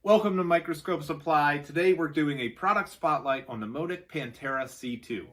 Welcome to Microscope Supply. Today we're doing a product spotlight on the Motic Panthera C2.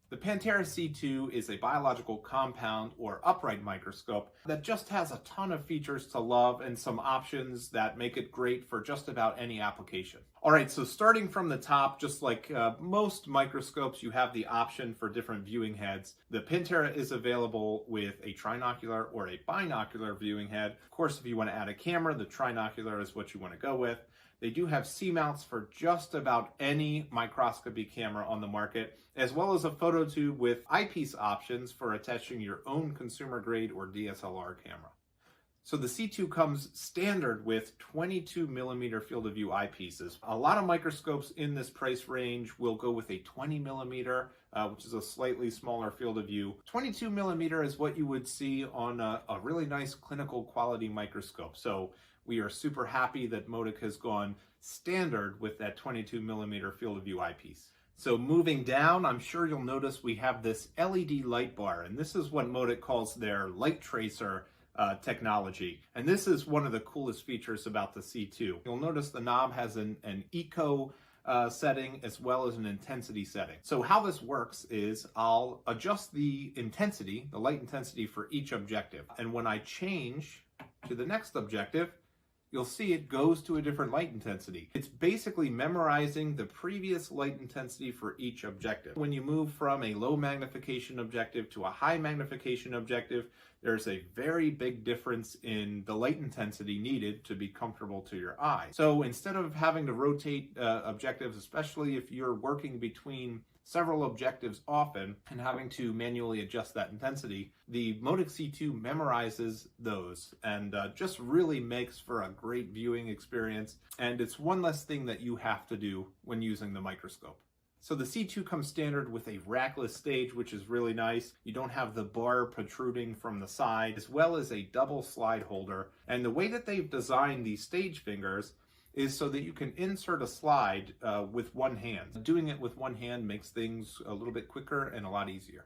The Panthera C2 is a biological compound or upright microscope that just has a ton of features to love and some options that make it great for just about any application. Alright, so starting from the top, just like most microscopes, you have the option for different viewing heads. The Panthera is available with a trinocular or a binocular viewing head. Of course, if you want to add a camera, the trinocular is what you want to go with. They do have C-mounts for just about any microscopy camera on the market, as well as a photo tube with eyepiece options for attaching your own consumer grade or DSLR camera. So the C2 comes standard with 22mm field of view eyepieces. A lot of microscopes in this price range will go with a 20mm, which is a slightly smaller field of view. 22mm is what you would see on a really nice clinical quality microscope. So we are super happy that Motic has gone standard with that 22mm field of view eyepiece. So moving down, I'm sure you'll notice we have this LED light bar, and this is what Motic calls their light tracer technology. And this is one of the coolest features about the C2. You'll notice the knob has an eco setting as well as an intensity setting. So how this works is I'll adjust the intensity, the light intensity for each objective. And when I change to the next objective, you'll see it goes to a different light intensity. It's basically memorizing the previous light intensity for each objective. When you move from a low magnification objective to a high magnification objective, there's a very big difference in the light intensity needed to be comfortable to your eye. So instead of having to rotate objectives, especially if you're working between several objectives often and having to manually adjust that intensity, the Motic C2 memorizes those and just really makes for a great viewing experience. And it's one less thing that you have to do when using the microscope. So the C2 comes standard with a rackless stage, which is really nice. You don't have the bar protruding from the side, as well as a double slide holder. And the way that they've designed these stage fingers is so that you can insert a slide with one hand. Doing it with one hand makes things a little bit quicker and a lot easier.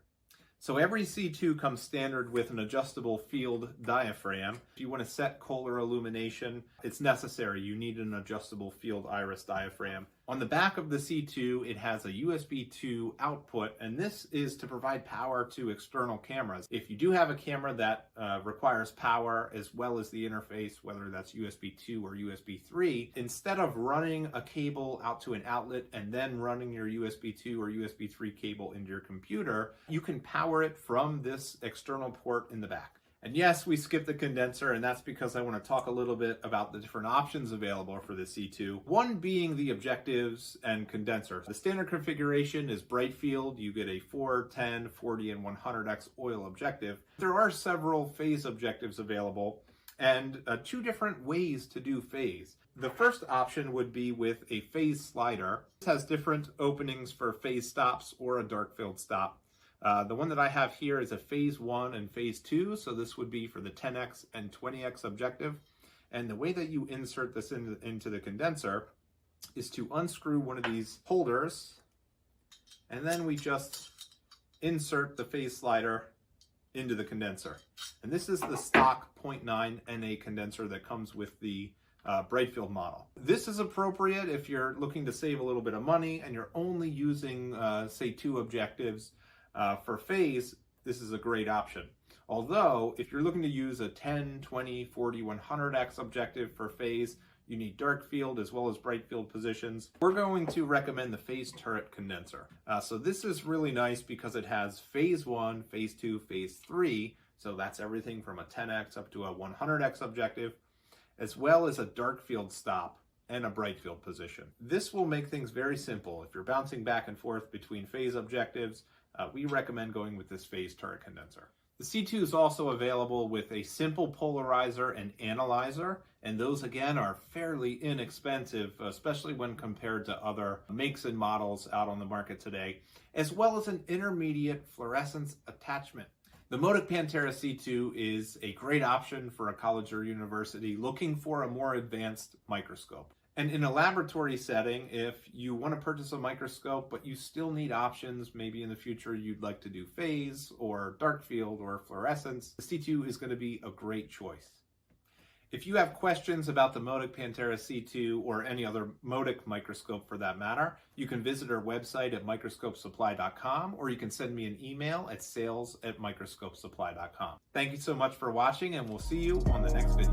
So every C2 comes standard with an adjustable field diaphragm. If you want to set Kohler illumination, it's necessary. You need an adjustable field iris diaphragm. On the back of the C2, it has a USB 2 output, and this is to provide power to external cameras. If you do have a camera that requires power as well as the interface, whether that's USB 2 or USB 3, instead of running a cable out to an outlet and then running your USB 2 or USB 3 cable into your computer, you can power it from this external port in the back. And yes, we skipped the condenser, and that's because I want to talk a little bit about the different options available for the C2. One being the objectives and condenser. The standard configuration is bright field. You get a 4, 10, 40, and 100x oil objective. There are several phase objectives available, and two different ways to do phase. The first option would be with a phase slider. This has different openings for phase stops or a dark field stop. The one that I have here is a phase 1 and phase 2, so this would be for the 10x and 20x objective. And the way that you insert this into the condenser is to unscrew one of these holders, and then we just insert the phase slider into the condenser. And this is the stock 0.9 NA condenser that comes with the bright field model. This is appropriate if you're looking to save a little bit of money and you're only using, say, 2 objectives. For phase, this is a great option. Although, if you're looking to use a 10, 20, 40, 100x objective for phase, you need dark field as well as bright field positions. We're going to recommend the phase turret condenser. So this is really nice because it has phase 1, phase 2, phase 3. So that's everything from a 10x up to a 100x objective, as well as a dark field stop and a bright field position. This will make things very simple. If you're bouncing back and forth between phase objectives, we recommend going with this phase turret condenser. The C2 is also available with a simple polarizer and analyzer, and those again are fairly inexpensive, especially when compared to other makes and models out on the market today, as well as an intermediate fluorescence attachment. The Modic Panthera C2 is a great option for a college or university looking for a more advanced microscope. And in a laboratory setting, if you want to purchase a microscope, but you still need options, maybe in the future you'd like to do phase or dark field or fluorescence, the C2 is going to be a great choice. If you have questions about the Modic Panthera C2 or any other Modic microscope for that matter, you can visit our website at microscopesupply.com, or you can send me an email at sales@microscopesupply.com. Thank you so much for watching, and we'll see you on the next video.